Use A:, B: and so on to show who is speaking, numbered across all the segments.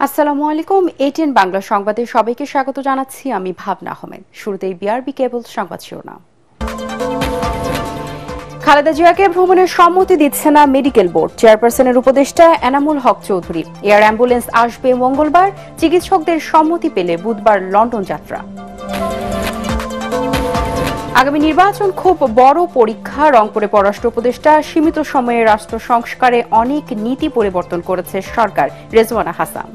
A: আসসালামু আলাইকুম। এটিএন বাংলা সংবাদে সবাইকে স্বাগত জানাচ্ছি। আমি ভাবনা আহমেদ। শুরুতেই বিআরবি কেবল সংবাদ শিরোনাম। খালেদা জিয়াকে ভ্রমণের সম্মতি দিচ্ছে না মেডিকেল বোর্ড। চেয়ারপারসনের উপদেষ্টা এনামুল হক চৌধুরী। এয়ার অ্যাম্বুলেন্স আসবে মঙ্গলবার। চিকিৎসকদের সম্মতি পেলে বুধবার লন্ডন যাত্রা। আগামী নির্বাচন খুব বড় পরীক্ষা। রংপুরে পররাষ্ট্র উপদেষ্টা সীমিত সময়ে রাষ্ট্র সংস্কারে অনেক নীতি পরিবর্তন করেছে সরকার। রেজওয়ানা হাসান।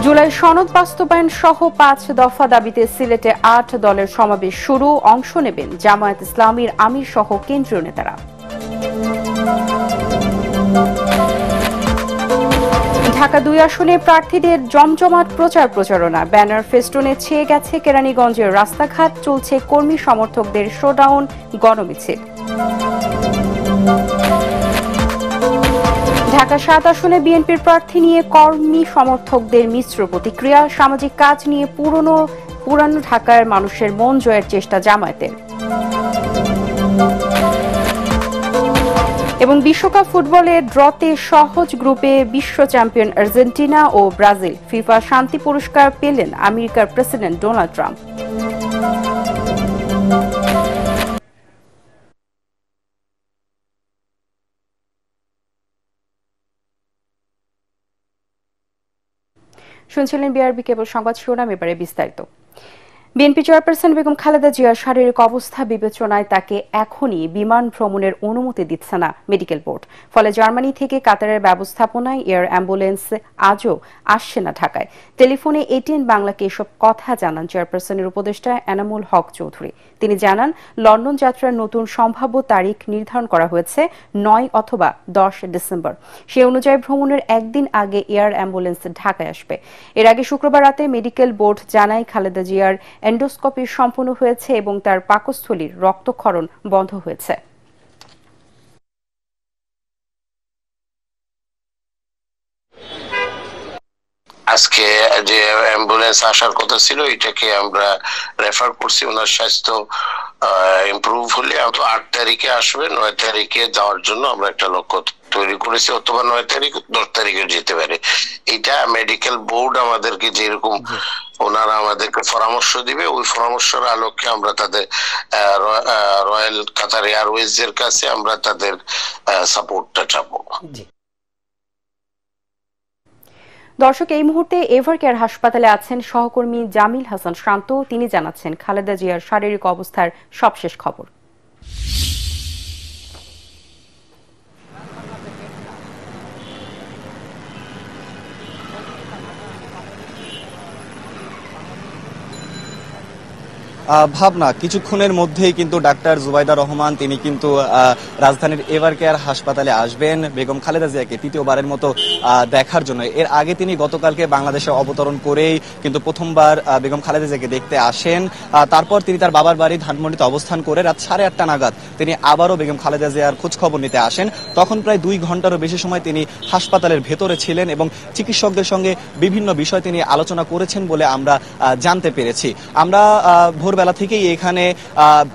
A: জুলাই সনদ বাস্তবায়ন সহ ৫ দফা দাবিতে সিলেটে ৮ দলের সমাবেশ শুরু। অংশ নেবেন জামায়াত ইসলামীর আমির সহ কেন্দ্রীয় নেতারা। ঢাকা ২ আসনে প্রার্থীদের জমজমাট প্রচারণা। ব্যানার ফেস্টুনে ছেয়ে গেছে কেরানীগঞ্জের রাস্তাঘাট। চলছে কর্মী সমর্থকদের শোডাউন, গণমিছিল। ঢাকা ৭ আসনে বিএনপির প্রার্থী নিয়ে কর্মী সমর্থকদের মিশ্র প্রতিক্রিয়া। সামাজিক কাজ নিয়ে পুরানো ঢাকার মানুষের মন জয়ের চেষ্টা জামায়াতের। এবং বিশ্বকাপ ফুটবলে ড্রতে সহজ গ্রুপে বিশ্ব চ্যাম্পিয়ন আর্জেন্টিনা ও ব্রাজিল। ফিফা শান্তি পুরস্কার পেলেন আমেরিকার প্রেসিডেন্ট ডোনাল্ড ট্রাম্প। শুনছিলেন বিআরবি কেবল সংবাদ শিরোনাম। এবারে বিস্তারিত। বিএনপি চেয়ারপারসন বেগম খালেদা জিয়ার শারীরিক অবস্থা বিবেচনায় তাকে এখনই বিমান ভ্রমণের অনুমতি দিচ্ছে না মেডিকেল বোর্ড। ফলে জার্মানি থেকে কাতারের ব্যবস্থাপনায় এয়ার অ্যাম্বুলেন্স আজও আসছে না ঢাকায়। টেলিফোনে এটিএন বাংলাকে এসব কথা জানান চেয়ারপারসনের উপদেষ্টা এনামুল হক চৌধুরী। তিনি জানান, লন্ডন যাত্রার নতুন সম্ভাব্য তারিখ নির্ধারণ করা হয়েছে ৯ অথবা ১০ ডিসেম্বর। সে অনুযায়ী ভ্রমণের একদিন আগে এয়ার অ্যাম্বুলেন্স ঢাকায় আসবে। এর আগে শুক্রবার রাতে মেডিকেল বোর্ড জানায় খালেদা জিয়ার এন্ডোস্কোপি সম্পন্ন হয়েছে এবং তার পাকস্থলীর রক্তক্ষরণ বন্ধ হয়েছে।
B: আজকে যে অ্যাম্বুলেন্স আসার কথা ছিল এটাকে আমরা রেফার করছি। ওনার স্বাস্থ্য ইমপ্রুভ হলে ৮ তারিখে আসবে। ৯ তারিখে যাওয়ার জন্য আমরা একটা লক্ষ্য তৈরি করেছি, অথবা ৯ তারিখ ১০ তারিখে যেতে পারে। এটা মেডিকেল বোর্ড আমাদেরকে যেরকম ওনারা আমাদেরকে পরামর্শ দিবে, ওই পরামর্শের আলোকে আমরা তাদের রয়্যাল কাতার এয়ারওয়েজ এর কাছে আমরা তাদের সাপোর্টটা চাবো।
A: দর্শক, এই মুহূর্তে এভারকেয়ার হাসপাতালে আছেন সহকর্মী জামিল হাসান শান্ত। তিনি জানাচ্ছেন খালেদা জিয়ার শারীরিক অবস্থার সবশেষ খবর।
C: ভাবনা কিছুক্ষণের মধ্যেই কিন্তু ডাক্তার জুবাইদা রহমান তিনি কিন্তু রাজধানীর এভারকেয়ার হাসপাতালে আসবেন বেগম খালেদা জিয়াকে তৃতীয়বারের মতো দেখার জন্য। এর আগে তিনি গতকালকে বাংলাদেশে অবতরণ করেই কিন্তু প্রথমবার বেগম খালেদা জিয়াকে দেখতে আসেন। তারপর তিনি তার বাবার বাড়ি ধানমন্ডিতে অবস্থান করে রাত 8:30 নাগাদ তিনি আবারও বেগম খালেদা জিয়ার খোঁজ খবর নিতে আসেন। তখন প্রায় 2 ঘন্টারও বেশি সময় তিনি হাসপাতালের ভেতরে ছিলেন এবং চিকিৎসকদের সঙ্গে বিভিন্ন বিষয় তিনি আলোচনা করেছেন বলে আমরা জানতে পেরেছি। আমরা ভোরবেলা থেকেই এখানে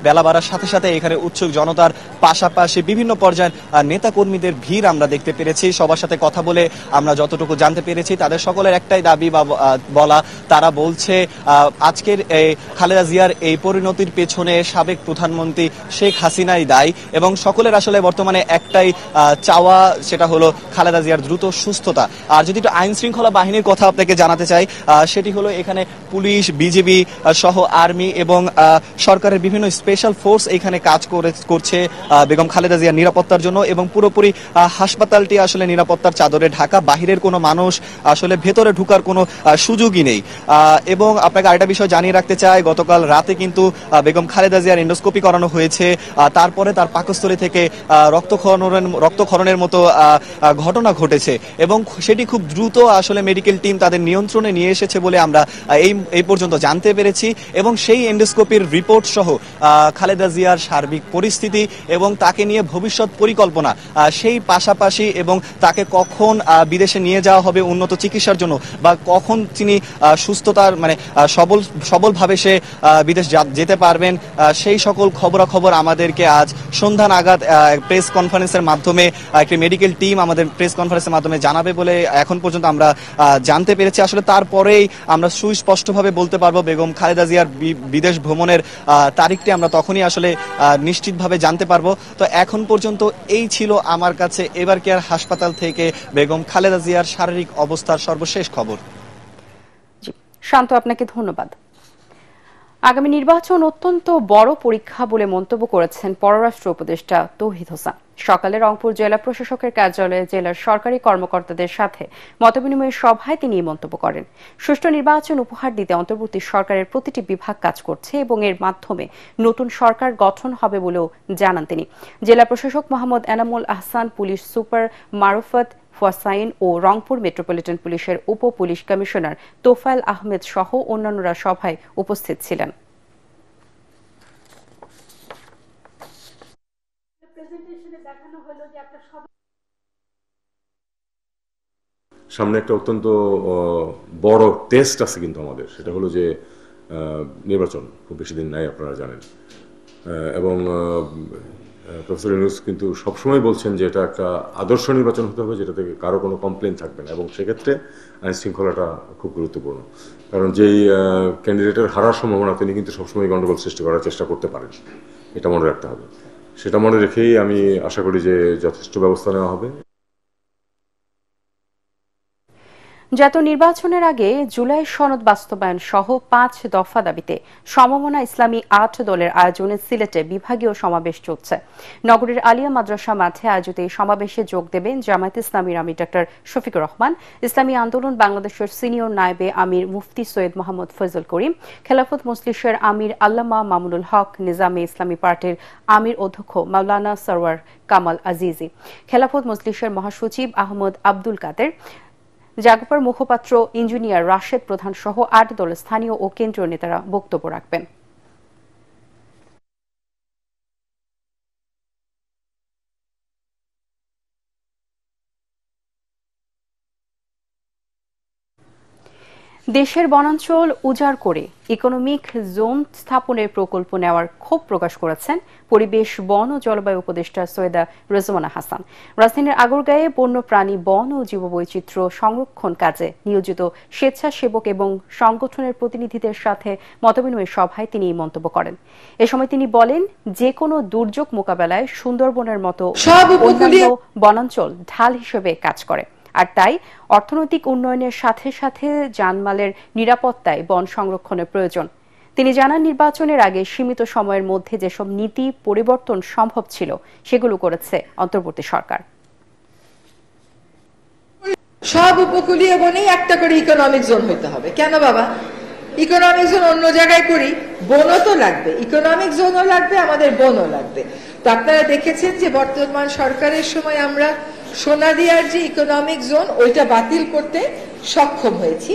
C: বেলা বাড়ার সাথে সাথে এখানে উৎসুক জনতার পাশাপাশি বিভিন্ন পর্যায়ের নেতা কর্মীদের ভিড় আমরা দেখতে পেরেছি। সবার সাথে কথা বলে আমরা যতটুকু জানতে পেরেছি তাদের সকলের একটাই দাবি বা বলা, তারা বলছে আজকের খালেদা জিয়ার এই পরিণতির পেছনে সাবেক প্রধানমন্ত্রী শেখ হাসিনাই দায়ী এবং সকলের আসলে বর্তমানে একটাই চাওয়া, সেটা হলো খালেদা জিয়ার দ্রুত সুস্থতা। আর যদি একটু আইন শৃঙ্খলা বাহিনীর কথা আপনাকে জানাতে চাই, সেটি হলো এখানে পুলিশ, বিজিবি সহ আর্মি এবং সরকারের বিভিন্ন স্পেশাল ফোর্স এখানে কাজ করছে বেগম খালেদা জিয়ার নিরাপত্তার জন্য এবং পুরোপুরি হাসপাতালটি আসলে নিরাপত্তার চাদরে ঢাকা। বাহিরের কোনো মানুষ আসলে ভেতরে ঢুকার কোনো সুযোগই নেই। এবং আপনাকে আরেকটা বিষয় জানিয়ে রাখতে চাই, গতকাল রাতে কিন্তু বেগম খালেদা জিয়ার এন্ডোস্কোপি করানো হয়েছে। তারপরে তার পাকস্থলী থেকে রক্তক্ষরণের মতো ঘটনা ঘটেছে এবং সেটি খুব দ্রুত আসলে মেডিকেল টিম তাদের নিয়ন্ত্রণে নিয়ে এসেছে বলে আমরা এই পর্যন্ত জানতে পেরেছি। এবং সেই এন্ডোস্কোপির রিপোর্ট সহ খালেদা জিয়ার সার্বিক পরিস্থিতি এবং তাকে নিয়ে ভবিষ্যৎ পরিকল্পনা, সেই পাশাপাশি এবং তাকে কখন বিদেশে নিয়ে যাওয়া হবে উন্নত চিকিৎসার জন্য বা কখন তিনি সুস্থতার মানে সবলভাবে সে বিদেশ যেতে পারবেন, সেই সকল খবরাখবর আমাদেরকে আজ সন্ধ্যা নাগাদ প্রেস কনফারেন্সের মাধ্যমে একটি মেডিকেল টিম আমাদের প্রেস কনফারেন্সের মাধ্যমে জানাবে বলে এখন পর্যন্ত আমরা জানতে পেরেছি। আসলে তারপরেই আমরা সুস্পষ্টভাবে বলতে পারবো বেগম খালেদা জিয়ার বিদেশ ভ্রমণের তারিখটি আমরা তখনই আসলে নিশ্চিতভাবে জানতে পারবো। তো এখন পর্যন্ত এই ছিল আমার কাছে এভার কেয়ার হাসপাতাল থেকে বেগম খালেদা জিয়ার শারীরিক অবস্থার সর্বশেষ খবর।
A: শান্ত, আপনাকে ধন্যবাদ। আগামী নির্বাচন অত্যন্ত বড় পরীক্ষা বলে মন্তব্য করেছেন পররাষ্ট্র উপদেষ্টা তৌহিদ হোসেন। সকালে রংপুর জেলা প্রশাসকের কার্যালয়ে জেলার সরকারি কর্মকর্তাদের সাথে মতবিনিময় সভায় তিনি এই মন্তব্য করেন। সুষ্ঠু নির্বাচন উপহার দিতে অন্তর্বর্তী সরকারের প্রতিটি বিভাগ কাজ করছে এবং এর মাধ্যমে নতুন সরকার গঠন হবে বলেও জানান তিনি। জেলা প্রশাসক মোহাম্মদ এনামুল আহসান, পুলিশ সুপার মারুফত ফোয়াসাইন ও রংপুর মেট্রোপলিটন পুলিশের উপ পুলিশ কমিশনার তোফায়েল আহমেদ সহ অন্যান্যরা সভায় উপস্থিত ছিলেন।
D: সামনে একটা অত্যন্ত বড় টেস্ট আছে কিন্তু আমাদের, সেটা হলো যে নির্বাচন খুব বেশি দিন নাই, আপনারা জানেন। এবং প্রফেসর ইউনূস কিন্তু সবসময় বলছেন যে এটা একটা আদর্শ নির্বাচন হতে হবে যেটা থেকে কারো কোনো কমপ্লেন থাকবে না, এবং সেক্ষেত্রে আইন শৃঙ্খলাটা খুব গুরুত্বপূর্ণ। কারণ যেই ক্যান্ডিডেটের হারার সম্ভাবনা তিনি কিন্তু সবসময় গণ্ডগোল সৃষ্টি করার চেষ্টা করতে পারেন, এটা মনে রাখতে হবে। সেটা মনে রেখেই আমি আশা করি যে যথেষ্ট ব্যবস্থা নেওয়া হবে।
A: জাতীয় নির্বাচনের আগে জুলাই সনদ বাস্তবায়ন সহ 5 দফা দাবিতে সমমনা ইসলামী 8 দলের আয়োজনে সিলেটে বিভাগীয় সমাবেশ চলছে। নগরীর আলিয়া মাদ্রাসা মাঠে আয়োজিত এই সমাবেশে যোগ দেবেন জামায়াত ইসলামীর আমির ডক্টর শফিকুর রহমান, ইসলামী আন্দোলন বাংলাদেশের সিনিয়র নায়েবে আমির মুফতি সৈয়দ মোহাম্মদ ফজল করিম, খেলাফত মজলিসের আমির আল্লামা মামুনুল হক, নিজামে ইসলামী পার্টির আমির অধ্যক্ষ মাওলানা সরওয়ার কামাল আজিজি, খেলাফত মজলিসের মহাসচিব আহমদ আব্দুল কাদের, জাগপার মুখপাত্র ইঞ্জিনিয়ার রাশেদ প্রধান সহ 8 দলের স্থানীয় ও কেন্দ্রীয় নেতারা বক্তব্য রাখবেন। দেশের বনাঞ্চল উজাড় করে ইকোনমিক জোন স্থাপনের প্রকল্প নেওয়ার ক্ষোভ প্রকাশ করেছেন পরিবেশ, বন ও জলবায়ু উপদেষ্টা সৈয়দা রেজওয়ানা হাসান। রাজধানীর আগরগাঁয়ে বন্যপ্রাণী, বন ও জীববৈচিত্র্য সংরক্ষণ কাজে নিয়োজিত স্বেচ্ছাসেবক এবং সংগঠনের প্রতিনিধিদের সাথে মতবিনিময় সভায় তিনি এই মন্তব্য করেন। এ সময় তিনি বলেন, যে কোনো দুর্যোগ মোকাবেলায় সুন্দরবনের মতো অন্যান্য বনাঞ্চল ঢাল হিসেবে কাজ করে, আর তাই অর্থনৈতিক উন্নয়নের সাথে সাথে জানমালের নিরাপত্তায় বন সংরক্ষণের প্রয়োজন। তিনি জানান, নির্বাচনের আগে সীমিত সময়ের মধ্যে যেসব নীতি পরিবর্তন সম্ভব ছিল সেগুলো করেছে অন্তর্বর্তী সরকার।
E: সব উপকূলীয় বনেই একটা করে ইকোনমিক জোন হইতে হবে। কেন বাবা, ইকোনমিক জোন অন্য জায়গায় করি, বনও তো লাগবে, ইকোনমিক জোনও লাগবে, আমাদের বনও লাগবে। তো আপনারা দেখেছেন যে বর্তমান সরকারের সময় আমরা সোনাদিয়ার যে ইকোনমিক জোন ওইটা বাতিল করতে সক্ষম হয়েছি।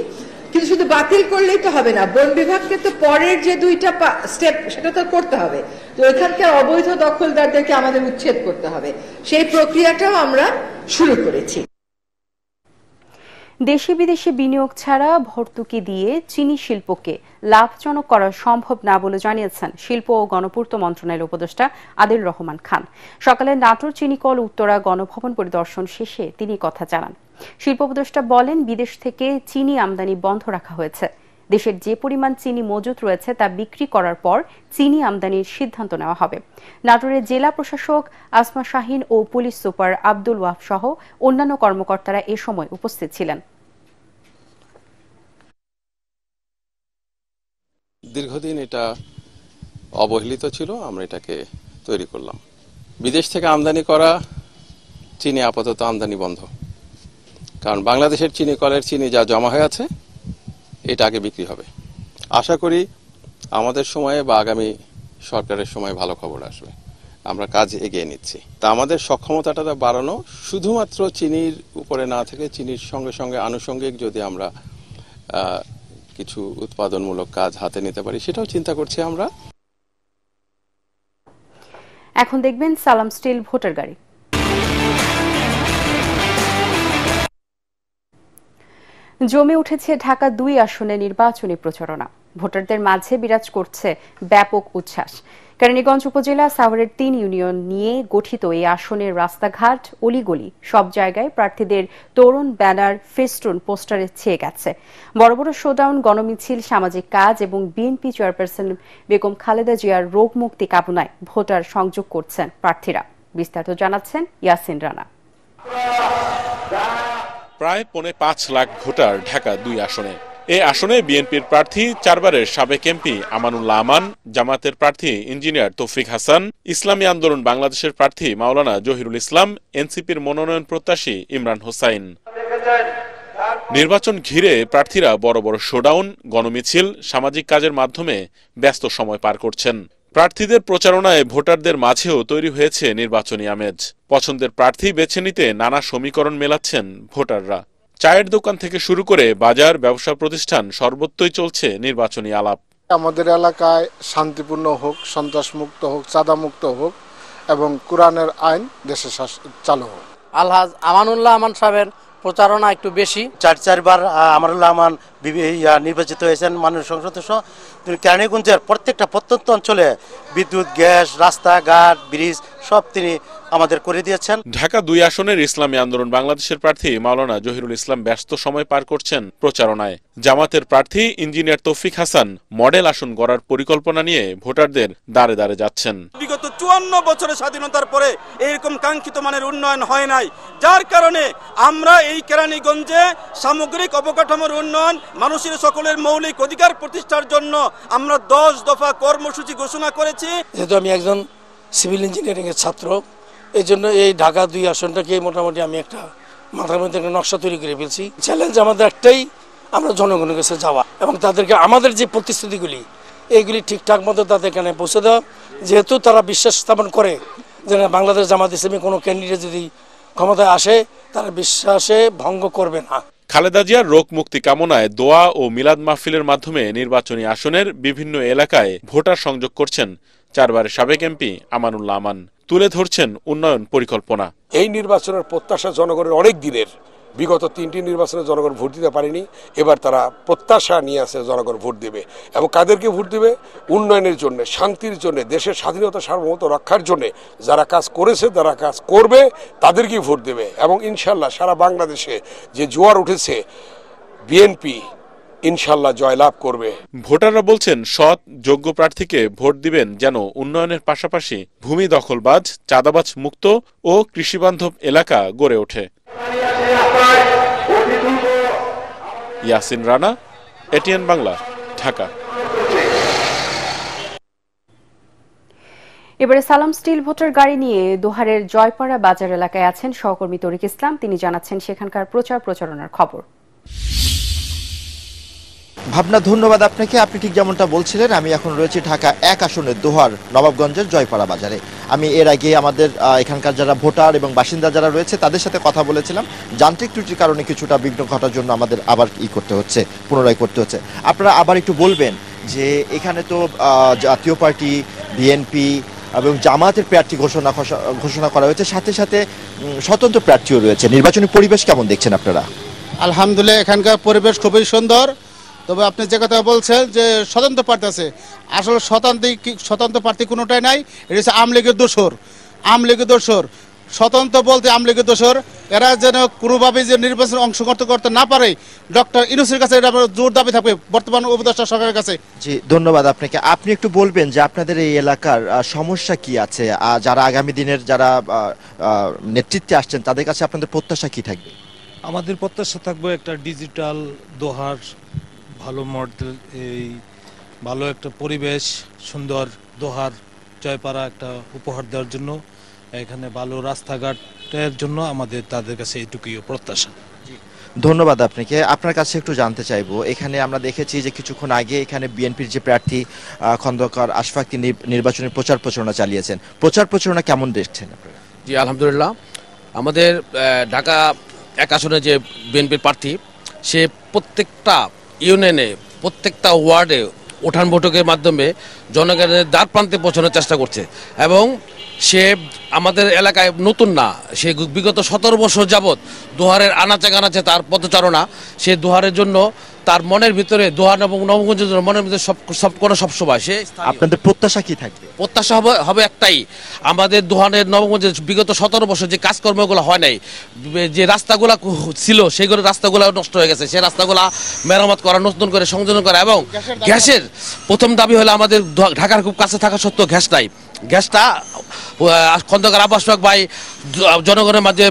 E: কিন্তু শুধু বাতিল করলেই তো হবে না, বন বিভাগকে তো পরের যে 2টা স্টেপ সেটা তো করতে হবে। তো এখানকার অবৈধ দখলদারদেরকে আমাদের উচ্ছেদ করতে হবে, সেই প্রক্রিয়াটাও আমরা শুরু করেছি।
A: দেশি বিদেশি বিনিয়োগ ছাড়া ভর্তুকি দিয়ে চিনি শিল্পকে লাভজনক করা সম্ভব না বলে জানিয়েছেন শিল্প ও গণপূর্ত মন্ত্রণালয়ের উপদেষ্টা আদিল রহমান খান। সকালে নাটোর চিনিকল উত্তরা গণভবন পরিদর্শন শেষে তিনি কথা জানান। শিল্প উপদেষ্টা বলেন, বিদেশ থেকে চিনি আমদানি বন্ধ রাখা হয়েছে। দেশের যে পরিমাণ চিনি মজুত রয়েছে তা বিক্রি করার পর চিনি আমদানির সিদ্ধান্ত নেওয়া হবে। নাটোরের জেলা প্রশাসক আসমা শাহিন ও পুলিশ সুপার আব্দুল ওয়াহাব সহ অন্যান্য কর্মকর্তারা এ সময় উপস্থিত ছিলেন।
F: দীর্ঘদিন এটা অবহেলিত ছিল, আমরা এটাকে তৈরি করলাম। বিদেশ থেকে আমদানি করা চিনি আপাতত আমদানি বন্ধ, কারণ বাংলাদেশের চিনি কলের চিনি যা জমা হয়ে আছে এটা আগে বিক্রি হবে। আশা করি আমাদের সময়ে বা আগামী সরকারের সময় ভালো খবর আসবে, আমরা কাজ এগিয়ে নিচ্ছি। তা আমাদের সক্ষমতাটা বাড়ানো শুধুমাত্র চিনির উপরে না থেকে চিনির সঙ্গে সঙ্গে আনুষঙ্গিক যদি আমরা কিছু উৎপাদনমূলক কাজ হাতে নিতে পারি, সেটাও চিন্তা করছি আমরা।
A: এখন দেখবেন সালাম স্টিল ভোটার গাড়ি। জমে উঠেছে ঢাকা ২ আসনে নির্বাচনী প্রচারণা। ভোটারদের মাঝে বিরাজ করছে ব্যাপক উচ্ছ্বাস। কেরানীগঞ্জ উপজেলা সাভারের ৩ ইউনিয়ন নিয়ে গঠিত এই আসনের রাস্তাঘাট, অলিগলি সব জায়গায় প্রার্থীদের তরুণ ব্যানার, ফেস্টুন, পোস্টারে ছেয়ে গেছে। বড় বড় শোডাউন, গণমিছিল, সামাজিক কাজ এবং বিএনপি চেয়ারপারসন বেগম খালেদা জিয়ার রোগ মুক্তি কামনায় ভোটার সংযোগ করছেন প্রার্থীরা। বিস্তারিত জানাচ্ছেন ইয়াসিন রানা।
G: প্রায় ৫.৫ লাখ ভোটার ঢাকা ২ আসনে। এই আসনে বিএনপির প্রার্থী ৪ বারের সাবেক এমপি আমানুল্লাহ আমান, জামাতের প্রার্থী ইঞ্জিনিয়ার তৌফিক হাসান, ইসলামী আন্দোলন বাংলাদেশের প্রার্থী মাওলানা জহিরুল ইসলাম, এনসিপির মনোনয়ন প্রত্যাশী ইমরান হোসাইন। নির্বাচন ঘিরে প্রার্থীরা বড় বড় শোডাউন, গণমিছিল, সামাজিক কাজের মাধ্যমে ব্যস্ত সময় পার করছেন। প্রার্থীদের প্রচারণায় ভোটারদের মাঝেও তৈরি হয়েছে নির্বাচনী আমেজ। পছন্দের প্রার্থী বেছে নিতে নানা সমীকরণ মেলাচ্ছেন ভোটাররা। চায়ের দোকান থেকে শুরু করে বাজার, ব্যবসা প্রতিষ্ঠান সর্বত্রই চলছে নির্বাচনী আলাপ।
H: আমাদের এলাকায় শান্তিপূর্ণ হোক, সন্ত্রাসমুক্ত হোক, চাঁদামুক্ত হোক এবং কোরআনের আইন দেশে চালু হোক।
I: আলহাজ আমানুল্লাহ আমান সাহেবের প্রচারণা একটু বেশি।
J: ৪বার আমানুল্লাহ আমান নির্বাচিত হয়েছেন মাননীয় সংসদ সদস্য। তিনি কেরানীগঞ্জের প্রত্যেকটা প্রত্যন্ত অঞ্চলে বিদ্যুৎ, গ্যাস, রাস্তাঘাট, ব্রিজ সব তিনি আমাদের করে দিয়েছেন।
G: ঢাকা ২ আসনের ইসলামী আন্দোলন বাংলাদেশের প্রার্থী মাওলানা জহিরুল ইসলাম ব্যস্ত সময় পার করছেন প্রচারণায়। জামাতের প্রার্থী ইঞ্জিনিয়ার তৌফিক হাসান মডেল আসন গড়ার পরিকল্পনা নিয়ে ভোটারদের দ্বারে দ্বারে যাচ্ছেন।
K: বিগত ৫৪ বছরের স্বাধীনতার পরে এরকম কাঙ্ক্ষিত মানের উন্নয়ন হয় নাই, যার কারণে আমরা এই কেরানীগঞ্জে সামগ্রিক অবকাঠামোর উন্নয়ন, মানুষের সকলের মৌলিক অধিকার প্রতিষ্ঠার জন্য আমরা ১০ দফা কর্মসূচি ঘোষণা করেছি।
I: যেহেতু আমি একজন সিভিল ইঞ্জিনিয়ারিং এর ছাত্র, এই জন্য এই ঢাকা ২ আসনটাকে মোটামুটি আমি একটা মাথার মধ্যে একটা নকশা তৈরি করে ফেলছি। চ্যালেঞ্জ আমাদের একটাই, আমরা জনগণের কাছে যাওয়া এবং তাদেরকে আমাদের যে প্রতিশ্রুতিগুলি এইগুলি ঠিকঠাক মতো তাদের কানে পৌঁছে দেওয়া। যেহেতু তারা বিশ্বাস স্থাপন করে যে বাংলাদেশ জামাত ইসলামী কোনো ক্যান্ডিডেট যদি ক্ষমতায় আসে তারা বিশ্বাসে ভঙ্গ করবে না।
G: খালেদা জিয়ার রোগ মুক্তি কামনায় দোয়া ও মিলাদ মাহফিলের মাধ্যমে নির্বাচনী আসনের বিভিন্ন এলাকায় ভোটার সংযোগ করছেন ৪ বারের সাবেক এমপি আমানুল্লাহ আমান। তুলে ধরছেন উন্নয়ন পরিকল্পনা।
L: এই নির্বাচনের প্রত্যাশা জনগণের অনেক দিনের। বিগত ৩টি নির্বাচনে জনগণ ভোট দিতে পারেনি, এবার তারা প্রত্যাশা নিয়ে আসে জনগণ ভোট দেবে। এবং কাদেরকে ভোট দেবে? উন্নয়নের জন্য, শান্তির জন্য, দেশের স্বাধীনতা সার্বভৌমত্ব রক্ষার জন্য যারা কাজ করেছে, যারা কাজ করবে তাদেরকেই ভোট দেবে। এবং ইনশাল্লাহ সারা বাংলাদেশে যে জোয়ার উঠেছে, বিএনপি ইনশাল্লাহ জয়লাভ করবে।
G: ভোটাররা বলছেন সৎ, যোগ্য প্রার্থীকে ভোট দিবেন যেন উন্নয়নের পাশাপাশি ভূমি দখলবাজ, চাঁদাবাজ মুক্ত ও কৃষিবান্ধব এলাকা গড়ে ওঠে। ইয়াসিন রানা, এটিএন বাংলা, ঢাকা।
A: এবারে সালাম স্টিল ভোটার গাড়ি নিয়ে দোহারের জয়পাড়া বাজার এলাকায় আছেন সহকর্মী তরিক ইসলাম। তিনি জানাচ্ছেন সেখানকার প্রচারণার খবর।
M: ভাবনা, ধন্যবাদ আপনাকে। আপনি ঠিক যেমনটা বলছিলেন, আমি এখন রয়েছি ঢাকা ১ আসনের দোহার নবাবগঞ্জের জয়পাড়া বাজারে। আমি এর আগে আমাদের এখানকার যারা ভোটার এবং বাসিন্দা যারা রয়েছে তাদের সাথে কথা বলেছিলাম। যান্ত্রিক ত্রুটির কারণে কিছুটা বিঘ্ন ঘটার জন্য আমাদের আবার পুনরায় করতে হচ্ছে। আপনারা আবার একটু বলবেন যে এখানে তো জাতীয় পার্টি, বিএনপি এবং জামাতের প্রার্থী ঘোষণা করা হয়েছে, সাথে সাথে স্বতন্ত্র প্রার্থীও রয়েছে। নির্বাচনী পরিবেশ কেমন দেখছেন আপনারা?
N: আলহামদুলিল্লাহ, এখানকার পরিবেশ খুবই সুন্দর। তবে আপনি যে কথা বলছেন যে স্বতন্ত্র প্রার্থী আছে, আসলে স্বতন্ত্র প্রার্থী কোনোটাই নাই। এটা হচ্ছে আওয়ামী লীগের দোসর। স্বতন্ত্র বলতে আওয়ামী লীগের দোসর। এরা যেন কোনোভাবে যে নির্বাচনে অংশগ্রহণ করতে না পারে, ডক্টর ইউনূসের কাছে এটা জোর দাবি থাকবে, বর্তমান উপদেষ্টা সরকারের কাছে।
M: জি, ধন্যবাদ আপনাকে। আপনি একটু বলবেন যে আপনাদের এই এলাকার সমস্যা কি আছে, যারা আগামী দিনের যারা নেতৃত্বে আসছেন তাদের কাছে আপনাদের প্রত্যাশা কি থাকবে?
O: আমাদের প্রত্যাশা থাকবে একটা ডিজিটাল দোহার, ভালো মডেল, এই ভালো একটা পরিবেশ, সুন্দর দোহার জয়পাড়া একটা উপহার দেওয়ার জন্য, এখানে ভালো রাস্তাঘাটের জন্য আমাদের তাদের কাছে এইটুকুই প্রত্যাশা।
M: ধন্যবাদ আপনাকে। আপনার কাছে একটু জানতে চাইবো, এখানে আমরা দেখেছি যে কিছুক্ষণ আগে এখানে বিএনপির যে প্রার্থী খন্দকার আশফাক তিনি নির্বাচনের প্রচারণা চালিয়েছেন। প্রচারণা কেমন দেখছেন আপনারা?
P: জি আলহামদুলিল্লাহ, আমাদের ঢাকা ১ আসনে যে বিএনপির প্রার্থী, সে প্রত্যেকটা ইউনিয়নে প্রত্যেকটা ওয়ার্ডে উঠান বৈঠকের মাধ্যমে জনগণের দ্বার প্রান্তে পৌঁছানোর চেষ্টা করছে এবং সে আমাদের এলাকায় নতুন না, সে বিগত 17 বছর যাবৎ দোহারের আনাচে কানাচে তার পদচারণা। সে দোহারের জন্য তার মনের ভিতরে, দোহার এবং নবগঞ্জের জন্য মনের ভিতরে সবসময় সে।
M: আপনাদের প্রত্যাশা কি থাকবে?
P: প্রত্যাশা হবে একটাই, আমাদের দোহারের নবগঞ্জের বিগত 17 বছর যে কাজকর্মগুলো হয় নাই, যে রাস্তাগুলা ছিল সেগুলো রাস্তাগুলো নষ্ট হয়ে গেছে, সেই রাস্তাগুলা মেরামত করা, নতুন করে সংযোজন করা এবং গ্যাসের প্রথম দাবি হলো আমাদের ঢাকার খুব কাছে থাকা সত্ত্বেও গ্যাস নাই। গ্যাসটা খন্দকার আব্বাস পাক ভাই জনগণের মাঝে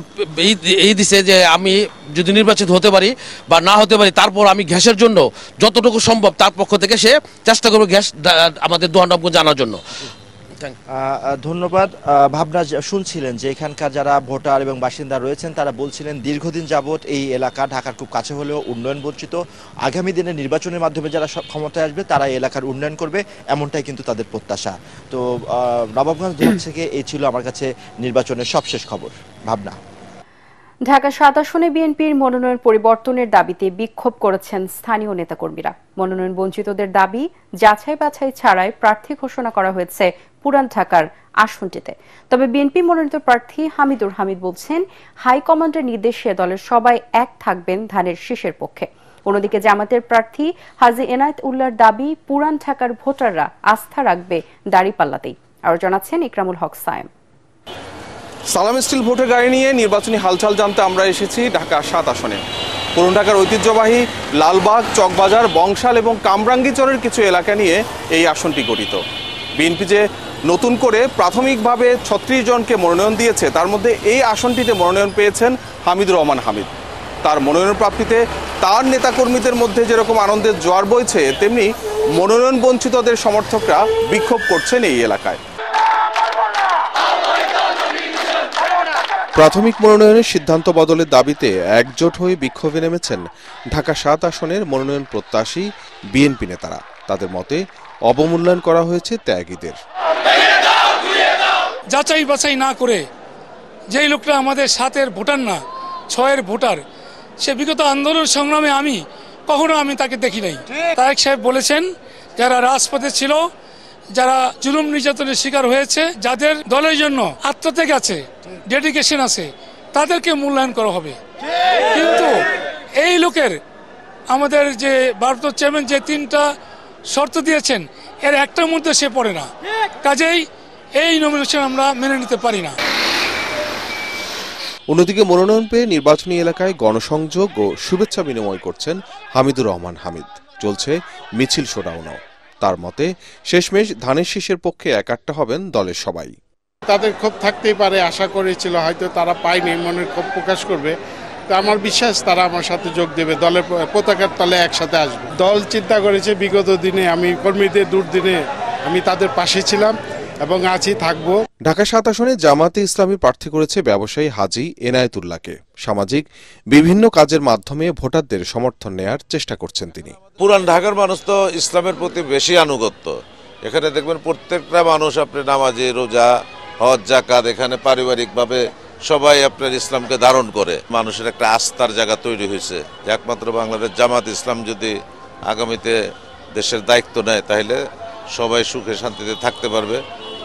P: এই দিছে যে আমি যদি নির্বাচিত হতে পারি বা না হতে পারি, তারপর আমি গ্যাসের জন্য যতটুকু সম্ভব তার পক্ষ থেকে সে চেষ্টা করবে গ্যাস আমাদের দোহারনবগঞ্জে আনার জন্য।
M: ধন্যবাদ। ভাবনা, শুনছিলেন যে এখানকার যারা ভোটার এবং বাসিন্দা রয়েছেন তারা বলছিলেন দীর্ঘদিন যাবৎ এই এলাকা ঢাকার খুব কাছে হলেও উন্নয়ন বঞ্চিত। আগামী দিনে নির্বাচনের মাধ্যমে যারা ক্ষমতায় আসবে তারা এই এলাকার উন্নয়ন করবে, এমনটাই কিন্তু তাদের প্রত্যাশা। তো নবাবগঞ্জ দোহার থেকে এই ছিল আমার কাছে নির্বাচনের সবশেষ খবর। ভাবনা।
A: ঢাকা ৭ আসনে বিএনপির মনোনয়ন পরিবর্তনের দাবিতে বিক্ষোভ করেছেন স্থানীয় নেতাকর্মীরা। মনোনয়ন বঞ্চিতদের দাবি যাচাই বাছাই ছাড়াই প্রার্থী ঘোষণা করা হয়েছে পুরান ঢাকার আসনটিতে। তবে বিএনপি মনোনীত প্রার্থী হামিদুর হামিদ বলছেন, হাইকমান্ডের নির্দেশে দলের সবাই এক থাকবেন ধানের শীষের পক্ষে। অন্যদিকে জামাতের প্রার্থী হাজী এনায়েত উল্লাহর দাবি, পুরান ঢাকার ভোটাররা আস্থা রাখবে দাঁড়িপাল্লাতেই। আরও জানাচ্ছেন ইকরামুল হক সায়েম।
Q: সালাম স্টিল ভোটের গাড়ি নিয়ে নির্বাচনী হালচাল জানতে আমরা এসেছি ঢাকা ৭ আসনে। পুরান ঢাকার ঐতিহ্যবাহী লালবাগ, চকবাজার, বংশাল এবং কামরাঙ্গীচরের কিছু এলাকা নিয়ে এই আসনটি গঠিত। বিএনপি যে নতুন করে প্রাথমিকভাবে ৩৬ জনকে মনোনয়ন দিয়েছে, তার মধ্যে এই আসনটিতে মনোনয়ন পেয়েছেন হামিদুর রহমান হামিদ। তার মনোনয়ন প্রাপ্তিতে তার নেতাকর্মীদের মধ্যে যেরকম আনন্দের জোয়ার বইছে, তেমনি মনোনয়ন বঞ্চিতদের সমর্থকরা বিক্ষোভ করছেন এই এলাকায়। প্রাথমিক মনোনয়নের সিদ্ধান্ত বদলের দাবিতে একজোট হয়ে বিক্ষোভে নেমেছেন ঢাকা ৭ আসনের মনোনয়ন প্রত্যাশী বিএনপি নেতারা। তাদের মতে অবমূল্যায়ন করা হয়েছে ত্যাগীদের।
R: যাচাই বাছাই না করে যেই লোকটা আমাদের ৭-এর ভোটার না, ৬-এর ভোটার, সে বিগত আন্দোলন সংগ্রামে কখনো আমি তাকে দেখি নাই। তারেক সাহেব বলেছেন, যারা রাজপথে ছিল, যারা জুলুম নির্যাতনের শিকার হয়েছে, যাদের দলের জন্য আত্মত্যাগ আছে, ডেডিকেশন আছে, তাদেরকে মূল্যায়ন করা হবে। কিন্তু এই লোকের আমাদের যে ভারপ্রাপ্ত চেয়ারম্যান যে 3টা শর্ত দিয়েছেন, এর একটার মধ্যে সে পড়ে না। কাজেই এই নমিনেশন আমরা মেনে নিতে পারি না।
Q: অন্যদিকে মনোনয়ন পেয়ে নির্বাচনী এলাকায় গণসংযোগ ও শুভেচ্ছা বিনিময় করছেন হামিদুর রহমান হামিদ। চলছে মিছিল শোডাউনও। তার মতে শেষমেশ ধানের শীষের পক্ষে একাট্টা হবেন দলের সবাই।
N: তাদের ক্ষোভ থাকতেই পারে, আশা করেছিল, হয়তো তারা পায়নি, মনের ক্ষোভ প্রকাশ করবে। তো আমার বিশ্বাস তারা আমার সাথে যোগ দেবে, দলের পতাকার তলে একসাথে আসবে। দল চিন্তা করেছে, বিগত দিনে আমি কর্মীদের দুর্দিনে আমি তাদের পাশে ছিলাম এবং আছি, থাকবো।
Q: ঢাকা ৭ আসনে জামাতে ইসলামী প্রার্থী করেছে ব্যবসায়ী হাজী এনায়েত উল্লাহকে। সামাজিক বিভিন্ন কাজের মাধ্যমে ভোটারদের সমর্থন নেয়ার চেষ্টা করছেন তিনি।
S: পুরান ঢাকার মানুষ তো ইসলামের প্রতি বেশি আনুগত্য। এখানে দেখবেন প্রত্যেকটা মানুষ আপনার নামাজি, রোজা, হজ, যাকাত, এখানে পারিবারিকভাবে সবাই আপনার ইসলামকে ধারণ করে। মানুষের একটা আস্থার জায়গা তৈরি হয়েছে। একমাত্র বাংলাদেশ জামাত ইসলাম যদি আগামীতে দেশের দায়িত্ব নেয়, তাহলে সবাই সুখে শান্তিতে থাকতে পারবে,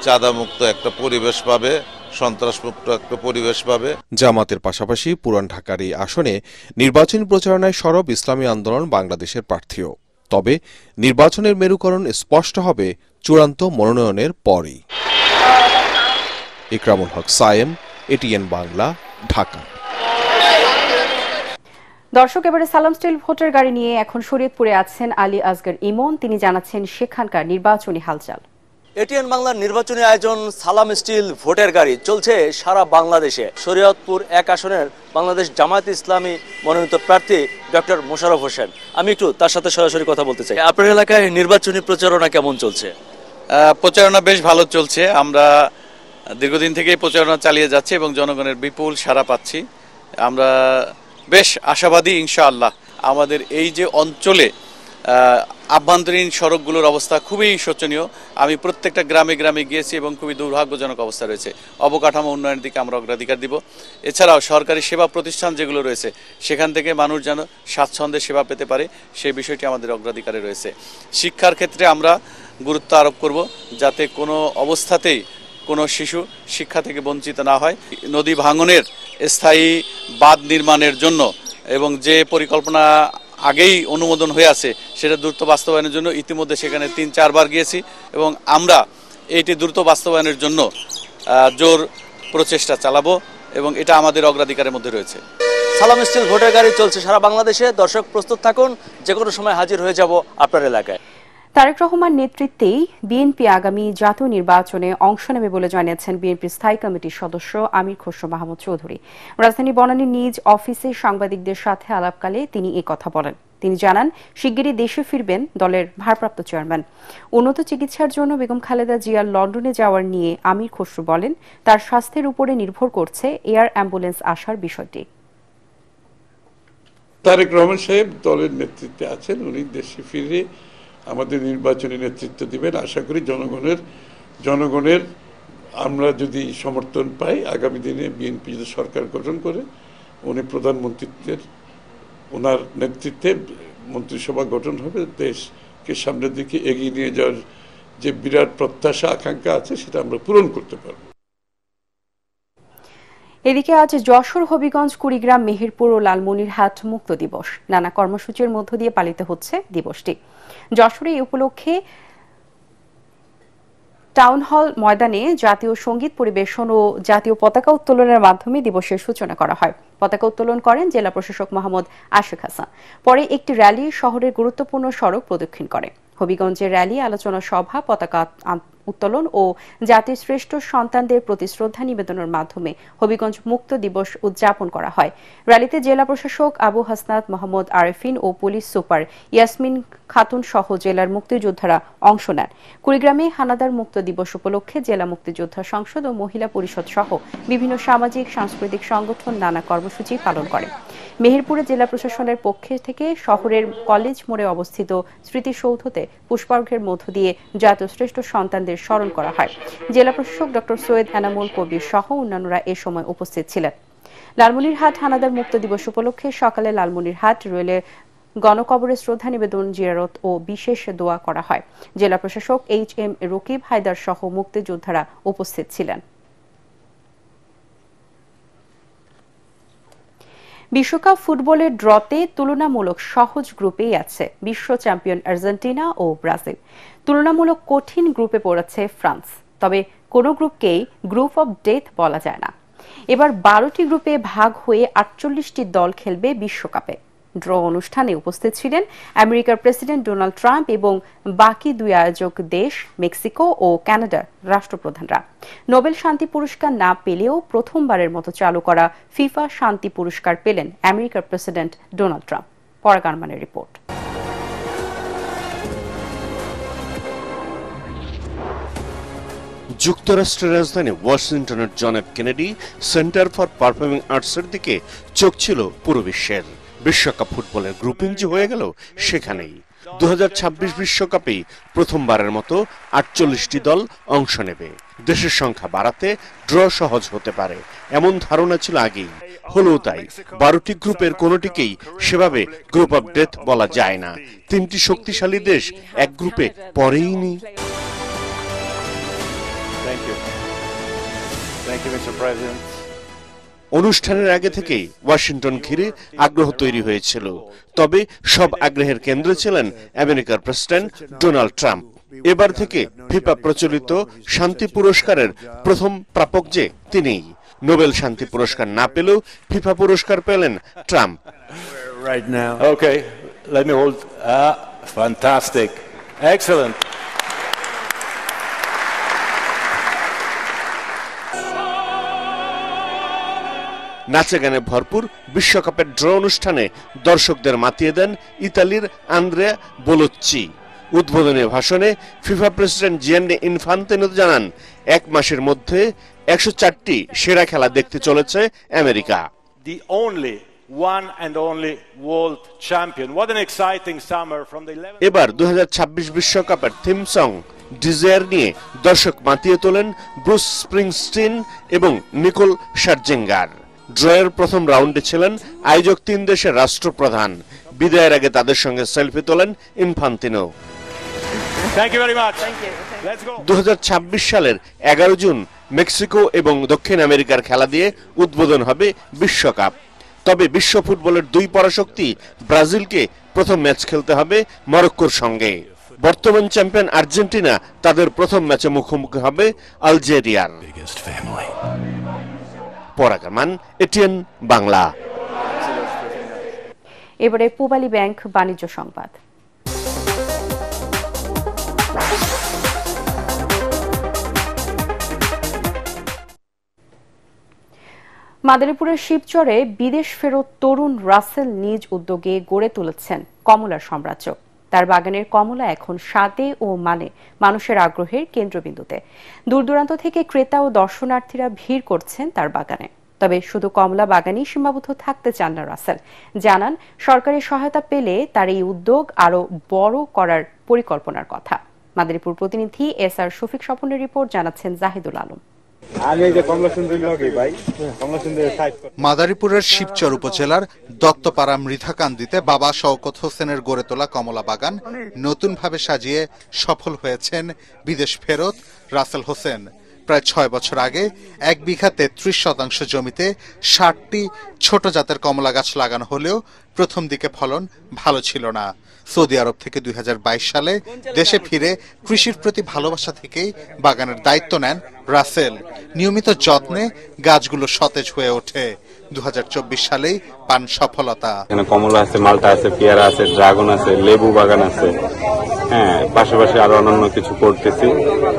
S: চাঁদামুক্ত একটা পরিবেশ পাবে, সন্ত্রাসমুক্ত একটা পরিবেশ পাবে।
Q: জামাতের পাশাপাশি পুরান ঢাকার এই আসনে নির্বাচনী প্রচারণায় সরব ইসলামী আন্দোলন বাংলাদেশের প্রার্থীও। তবে নির্বাচনের মেরুকরণ স্পষ্ট হবে চূড়ান্ত মনোনয়নের পরই। ইকরামুল হক সায়েম, এটিএন বাংলা, ঢাকা।
A: দর্শক, এবারে সালাম স্টিল ভোটের গাড়ি নিয়ে এখন শরীয়তপুরে আছেন আলী আসগর ইমন। তিনি জানাচ্ছেন সেখানকার নির্বাচনী হালচাল।
T: এটিএন বাংলার নির্বাচনী আয়োজন সালাম স্টিল ভোটের গাড়ি চলছে সারা বাংলাদেশে। শরীয়তপুর ১ আসনের বাংলাদেশ জামায়াত ইসলামী মনোনীত প্রার্থী ডক্টর মোশাররফ হোসেন। আমি একটু তার সাথে সরাসরি কথা বলতে চাই। আপনার এলাকায় নির্বাচনী প্রচারণা কেমন চলছে?
U: প্রচারণা বেশ ভালো চলছে। আমরা দীর্ঘদিন থেকেই প্রচারণা চালিয়ে যাচ্ছি এবং জনগণের বিপুল সাড়া পাচ্ছি। আমরা বেশ আশাবাদী ইনশাআল্লাহ। আমাদের এই যে অঞ্চলে আভ্যন্তরীণ সড়কগুলোর অবস্থা খুবই শোচনীয়। আমি প্রত্যেকটা গ্রামে গ্রামে গিয়েছি এবং খুবই দুর্ভাগ্যজনক অবস্থা রয়েছে। অবকাঠামো উন্নয়নের দিকে আমরা অগ্রাধিকার দিব। এছাড়াও সরকারি সেবা প্রতিষ্ঠান যেগুলো রয়েছে সেখান থেকে মানুষ যেন স্বাচ্ছন্দ্যে সেবা পেতে পারে সেই বিষয়টি আমাদের অগ্রাধিকারে রয়েছে। শিক্ষার ক্ষেত্রে আমরা গুরুত্ব আরোপ করব যাতে কোনো অবস্থাতেই কোনো শিশু শিক্ষা থেকে বঞ্চিত না হয়। নদী ভাঙনের স্থায়ী বাঁধ নির্মাণের জন্য এবং যে পরিকল্পনা আগেই অনুমোদন হয়ে আছে সেটা দ্রুত বাস্তবায়নের জন্য ইতিমধ্যে সেখানে ৩-৪ বার গিয়েছি এবং আমরা এইটি দ্রুত বাস্তবায়নের জন্য জোর প্রচেষ্টা চালাবো এবং এটা আমাদের অগ্রাধিকারের মধ্যে রয়েছে।
T: সালাম স্টিল ভোটের গাড়ি চলছে সারা বাংলাদেশে। দর্শক প্রস্তুত থাকুন, যে কোনো সময় হাজির হয়ে যাব আপনার এলাকায়।
A: তারেক রহমান নেতৃত্বেই বিএনপি আগামী জাতীয় নির্বাচনে অংশ নেবে বলে জানিয়েছেন বিএনপির স্থায়ী কমিটির সদস্য আমির খসরু মাহমুদ চৌধুরী। রাজধানী বনানীর নিজ অফিসে সাংবাদিকদের সাথে আলাপকালে তিনি এ কথা বলেন। তিনি জানান, শিগগিরই দেশে ফিরবেন দলের ভারপ্রাপ্ত চেয়ারম্যান। উন্নত চিকিৎসার জন্য বেগম খালেদা জিয়ার লন্ডনে যাওয়ার নিয়ে আমির খসরু বলেন, তার স্বাস্থ্যের উপরে নির্ভর করছে এয়ার অ্যাম্বুলেন্স আসার বিষয়টি।
B: তারেক রহমান সাহেব দলের নেতৃত্বে আছেন, উনি দেশে ফিরে আমাদের নির্বাচনী নেতৃত্ব দিবেন। আশা করি জনগণের আমরা যদি সমর্থন পাই, আগামী দিনে বিএনপি যদি সরকার গঠন করে উনি প্রধানমন্ত্রীত্বের ওনার নেতৃত্বে মন্ত্রিসভা গঠন হবে, দেশকে সামনের দিকে এগিয়ে নিয়ে যাওয়ার যে বিরাট প্রত্যাশা আকাঙ্ক্ষা আছে সেটা আমরা পূরণ করতে পারব।
A: এদিকে আজ যশোর, হবিগঞ্জ, কুড়িগ্রাম, মেহেরপুর ও লালমনিরহাট মুক্ত দিবস। নানা কর্মসূচির মধ্য দিয়ে পালিত হচ্ছে দিবসটি। যশোরে এই উপলক্ষে টাউন হল ময়দানে জাতীয় সঙ্গীত পরিবেশন ও জাতীয় পতাকা উত্তোলনের মাধ্যমে দিবসের সূচনা করা হয়। পতাকা উত্তোলন করেন জেলা প্রশাসক মোহাম্মদ আশিক হাসান। পরে একটি র্যালি শহরের গুরুত্বপূর্ণ সড়ক প্রদক্ষিণ করে। হবিগঞ্জের র্যালি, আলোচনা সভা, পতাকা উত্তোলন ও জাতির শ্রেষ্ঠ সন্তানদের প্রতি শ্রদ্ধা নিবেদনের মাধ্যমে হবিগঞ্জ মুক্ত দিবস উদযাপন করা হয়। র্যালিতে জেলা প্রশাসক আবু হাসনাত মোহাম্মদ আরেফিন ও পুলিশ সুপার ইয়াসমিন খাতুন সহ জেলার মুক্তিযোদ্ধারা অংশ নেন। কুড়িগ্রামে হানাদার মুক্ত দিবস উপলক্ষে জেলা মুক্তিযোদ্ধা সংসদ ও মহিলা পরিষদ সহ বিভিন্ন সামাজিক সাংস্কৃতিক সংগঠন নানা কর্মসূচি পালন করে। মেহেরপুরে জেলা প্রশাসনের পক্ষ থেকে শহরের কলেজ মোড়ে অবস্থিত স্মৃতিসৌধতে পুষ্পার্ঘ্যের মধ্য দিয়ে জাতীয় শ্রেষ্ঠ সন্তানদের স্মরণ করা হয়। জেলা প্রশাসক ডক্টর সৈয়দ এনামুল কবির সহ অন্যান্যরা এ সময় উপস্থিত ছিলেন। লালমনিরহাট হানাদার মুক্ত দিবস উপলক্ষে সকালে লালমনিরহাট রেলে গণকবরে শ্রদ্ধা নিবেদন, জিয়ারত ও বিশেষ দোয়া করা হয়। জেলা প্রশাসক HM রকিব হায়দার সহ মুক্তিযোদ্ধারা উপস্থিত ছিলেন। বিশ্বকাপ ফুটবলের ড্রতে তুলনামূলক সহজ গ্রুপেই আছে বিশ্ব চ্যাম্পিয়ন আর্জেন্টিনা ও ব্রাজিল। তুলনামূলক কঠিন গ্রুপে পড়েছে ফ্রান্স। তবে কোনো গ্রুপকেই গ্রুপ অব ডেথ বলা যায় না। এবার 12টি গ্রুপে ভাগ হয়ে 48টি দল খেলবে বিশ্বকাপে। ড্র অনুষ্ঠানে উপস্থিত ছিলেন আমেরিকার প্রেসিডেন্ট ডোনাল্ড ট্রাম্প এবং বাকি দুই আয়োজক দেশ মেক্সিকো ও কানাডার রাষ্ট্রপ্রধানরা। নোবেল শান্তি পুরস্কার না পেলেও প্রথমবারের মতো চালু করা ফিফা শান্তি পুরস্কার পেলেন আমেরিকার প্রেসিডেন্ট ডোনাল্ড ট্রাম্প। পরাগ আরমানের রিপোর্ট।
V: যুক্তরাষ্ট্রের রাজধানী ওয়াশিংটনের John F Kennedy Center for Performing আর্টসের দিকে চোখ ছিল পুরো বিশ্বের। বিশ্বকাপ ফুটবলের গ্রুপিং যে হয়ে গেল সেখানেই। 2026 বিশ্বকাপেই প্রথমবারের মতো 48টি দল অংশ নেবে। দেশের সংখ্যা বাড়াতে ড্র সহজ হতে পারে এমন ধারণা ছিল আগেই, হলো তাই। 12টি গ্রুপের কোনোটিকেই সেভাবে গ্রুপ অফ ডেথ বলা যায় না। 3টি শক্তিশালী দেশ এক গ্রুপে পড়েইনি। অনুষ্ঠানের আগে থেকেই ওয়াশিংটন ঘিরে আগ্রহ তৈরি হয়েছিল। তবে সব আগ্রহের কেন্দ্রে ছিলেন আমেরিকার প্রেসিডেন্ট ডোনাল্ড ট্রাম্প। এবার থেকে ফিফা প্রচলিত শান্তি পুরস্কারের প্রথম প্রাপক যে তিনিই। নোবেল শান্তি পুরস্কার না পেলেও ফিফা পুরস্কার পেলেন Trump.
W: Okay, let me hold. Fantastic. Excellent.
V: নাচে গানে ভরপুর বিশ্বকাপের ড্র অনুষ্ঠানে দর্শকদের মাতিয়ে দেন ইতালির আন্দ্রেয়া বোলোচ্চি। উদ্বোধনী ভাষণে ফিফা প্রেসিডেন্ট জিয়ান্নি ইনফান্তিনো জানান, 1 মাসের মধ্যে 104টি সেরা খেলা দেখতে চলেছে America.
W: The only one and only world champion. What an exciting summer from the 11th.
V: এবার 2026 বিশ্বকাপের থিম সং ডিজায়ার নিয়ে দর্শক মাতিয়ে তোলেন ব্রুস স্প্রিংস্টিন এবং নিকোল শার্জিঙ্গার। ড্রয়ের প্রথম রাউন্ডে ছিলেন আয়োজক 3 দেশের রাষ্ট্রপ্রধান। বিদায়ের আগে তাদের সঙ্গে সেলফি তোলেন Infantino.
W: Thank you very much. Thank you. Let's go.
V: 2026 সালের 11 জুন মেক্সিকো এবং দক্ষিণ আমেরিকার খেলা দিয়ে উদ্বোধন হবে বিশ্বকাপ। তবে বিশ্ব ফুটবলের 2 পরাশক্তি ব্রাজিলকে প্রথম ম্যাচ খেলতে হবে মরক্কোর সঙ্গে। বর্তমান চ্যাম্পিয়ন আর্জেন্টিনা তাদের প্রথম ম্যাচে মুখোমুখি হবে আলজেরিয়ার। পরাগামান, এটিএন বাংলা।
A: এবারে পূবালী ব্যাংক বাণিজ্য সংবাদ। মাদারীপুরের শিবচরে বিদেশ ফেরত তরুণ রাসেল নিজ উদ্যোগে গড়ে তুলেছেন কমলার সাম্রাজ্য। তার বাগানের কমলা এখন স্বাদে ও মানে মানুষের আগ্রহের কেন্দ্রবিন্দুতে। দূর দূরান্ত থেকে ক্রেতা ও দর্শনার্থীরা ভিড় করছেন তার বাগানে। তবে শুধু কমলা বাগানেই সীমাবদ্ধ থাকতে চান না রাসেল। জানান সরকারি সহায়তা পেলে তার এই উদ্যোগ আরো বড় করার পরিকল্পনার কথা। মাদারীপুর প্রতিনিধি SR শফিক স্বপনের রিপোর্ট, জানাচ্ছেন জাহিদুল আলম।
C: মাদারীপুরের শিবচর উপজেলার দত্তপাড়া মৃধাকান্দিতে বাবা শওকত হোসেনের গড়ে তোলা কমলা বাগান নতুনভাবে সাজিয়ে সফল হয়েছেন বিদেশ ফেরত রাসেল হোসেন। প্রায় 6 বছর আগে 1 বিঘা 33% জমিতে 60টি ছোট জাতের কমলা গাছ লাগানো হলেও প্রথম দিকে ফলন ভালো ছিল না। সৌদি আরব থেকে 2022 সালে দেশে ফিরে কৃষির প্রতি ভালোবাসা থেকেই বাগানের দায়িত্ব নেন রাসেল। নিয়মিত যত্নে গাছগুলো সতেজ হয়ে ওঠে। 2024 সালেই পান সফলতা।
D: এখানে কমলা আছে, মালটা আছে, পেয়ারা আছে, ড্রাগন আছে, লেবু বাগান আছে। হ্যাঁ, পাশাপাশি আরো অন্যান্য কিছু করতেছি,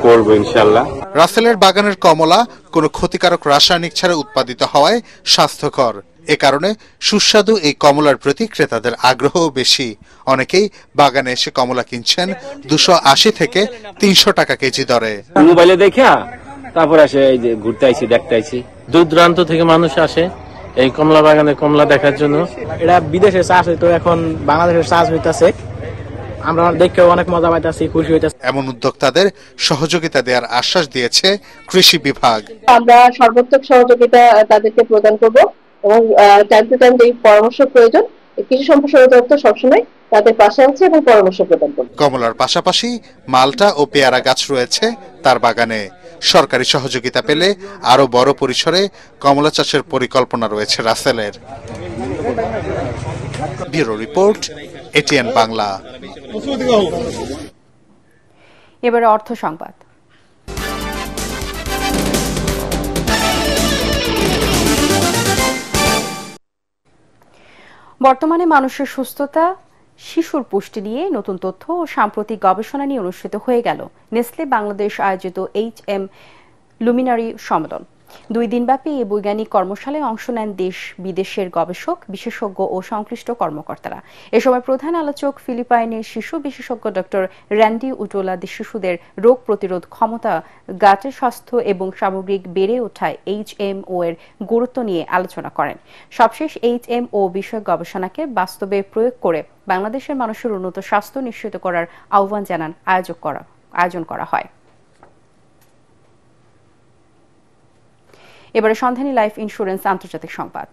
D: করবো ইনশাল্লাহ।
C: রাসেলের বাগানের কমলা কোনো ক্ষতিকারক রাসায়নিক ছাড়া উৎপাদিত হওয়ায় স্বাস্থ্যকর। এ কারণে সুস্বাদু এই কমলার প্রতি ক্রেতাদের আগ্রহও বেশি। অনেকেই বাগানে এসে কমলা কিনছেন 280 থেকে 300 টাকা কেজি দরে।
E: মোবাইলে দেখা তারপর আসে, এই যে ঘুরতে আইছি, দেখতে আইছি। দূর দূরান্ত থেকে মানুষ আসে এই কমলা বাগানে কমলা দেখার জন্য।
X: এটা বিদেশে চাষ হইতো, এখন বাংলাদেশের চাষ হইতাছে। আমরা দেখে অনেক মজা পাইতাছি, খুশি হইতাছি।
C: এমন উদ্যোক্তাদের সহযোগিতা দেওয়ার আশ্বাস দিয়েছে কৃষি বিভাগ।
Y: আমরা সর্বোত্তম সহযোগিতা তাদেরকে প্রদান করব এবং টাইম টু টাইম এই পরামর্শ প্রয়োজন কৃষি সম্প্রসারণ দপ্তর সবসময় তাদের পাশে আছে এবং পরামর্শ প্রদান করবে।
C: কমলার পাশাপাশি মালটা ও পেয়ারা গাছ রয়েছে তার বাগানে। সরকারি সহযোগিতা পেলে আরো বড় পরিসরে কমলা চাষের পরিকল্পনা রয়েছে রাসেলের। Bureau report, ATN Bangla.
A: এবারে অর্থ সংবাদ। বর্তমানে মানুষের সুস্থতা, শিশুর পুষ্টি নিয়ে নতুন তথ্য ও সাম্প্রতিক গবেষণা নিয়ে অনুষ্ঠিত হয়ে গেল নেসলে বাংলাদেশ আয়োজিত HM লুমিনারি সম্মেলন। 2 দিনব্যাপী এই বৈজ্ঞানিক কর্মশালায় অংশ নেন দেশ বিদেশের গবেষক, বিশেষজ্ঞ ও সংশ্লিষ্ট কর্মকর্তারা। এ সময় প্রধান আলোচক ফিলিপাইনের শিশু বিশেষজ্ঞ ডক্টর র্যান্ডি উটোলা শিশুদের রোগ প্রতিরোধ ক্ষমতা, গাটের স্বাস্থ্য এবং সামগ্রিক বেড়ে ওঠায় HMO এর গুরুত্ব নিয়ে আলোচনা করেন। সবশেষ HMO বিষয়ক গবেষণাকে বাস্তবে প্রয়োগ করে বাংলাদেশের মানুষের উন্নত স্বাস্থ্য নিশ্চিত করার আহ্বান জানান আয়োজন করা হয়। এবারে সন্ধানী লাইফ ইন্স্যুরেন্স আন্তর্জাতিক সংবাদ।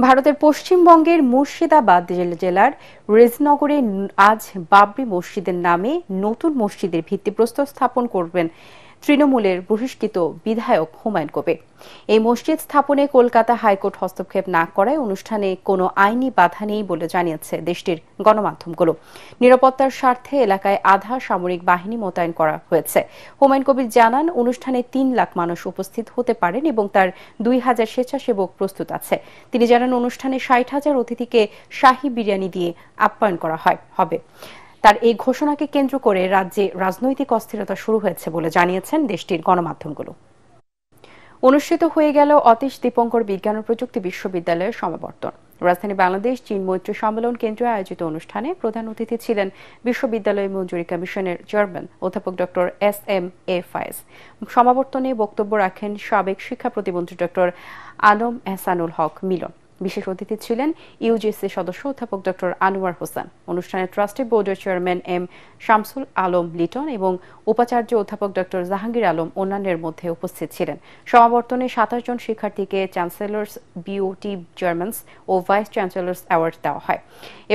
A: ভারতের পশ্চিমবঙ্গের মুর্শিদাবাদ জেলার রেজনগরে আজ বাবরি মসজিদের নামে নতুন মসজিদের ভিত্তিপ্রস্তর স্থাপন করবেন তৃণমূলের বহিষ্কৃত বিধায়ক হুমায়ুন কবির। এই মসজিদ স্থাপনে কলকাতা হাইকোর্ট হস্তক্ষেপ না করায় অনুষ্ঠানে কোনো আইনি বাধা নেই বলে জানিয়েছে দেশটির গণমাধ্যমগুলো। নিরাপত্তার স্বার্থে এলাকায় আধা সামরিক বাহিনী মোতায়েন করা হয়েছে। হুমায়ুন কবির জানান, অনুষ্ঠানে 3 লাখ মানুষ উপস্থিত হতে পারেন এবং তার 2000 স্বেচ্ছাসেবক প্রস্তুত আছে। তিনি জানান, অনুষ্ঠানে 60,000 অতিথিকে শাহী বিরিয়ানি দিয়ে আপ্যায়ন করা হবে। তার এই ঘোষণাকে কেন্দ্র করে রাজ্যে রাজনৈতিক অস্থিরতা শুরু হয়েছে বলে জানিয়েছেন দেশটির গণমাধ্যমগুলো। অনুষ্ঠিত হয়ে গেল অতীশ দীপঙ্কর বিজ্ঞান ও প্রযুক্তি বিশ্ববিদ্যালয়ের সমাবর্তন। রাজধানী বাংলাদেশ চীন মৈত্রী সম্মেলন কেন্দ্রে আয়োজিত অনুষ্ঠানে প্রধান অতিথি ছিলেন বিশ্ববিদ্যালয় মঞ্জুরি কমিশনের চেয়ারম্যান অধ্যাপক ডক্টর SM.A. ফায়েজ। সমাবর্তনে বক্তব্য রাখেন সাবেক শিক্ষা প্রতিমন্ত্রী ডক্টর আনম এহসানুল হক মিলন। বিশেষ অতিথি ছিলেন ইউজিসি সদস্য অধ্যাপক ডক্টর আনোয়ার হোসেন। অনুষ্ঠানে ট্রাস্টি বোর্ডের চেয়ারম্যান M. শামসুল আলম লিটন এবং উপাচার্য অধ্যাপক ডক্টর জাহাঙ্গীর আলম অন্যান্যের মধ্যে উপস্থিত ছিলেন। সমাবর্তনে 27 জন শিক্ষার্থীকে চ্যান্সেলর্স, বিওটি চেয়ারম্যানস ও ভাইস চ্যান্সেলর্স অ্যাওয়ার্ড দেওয়া হয়।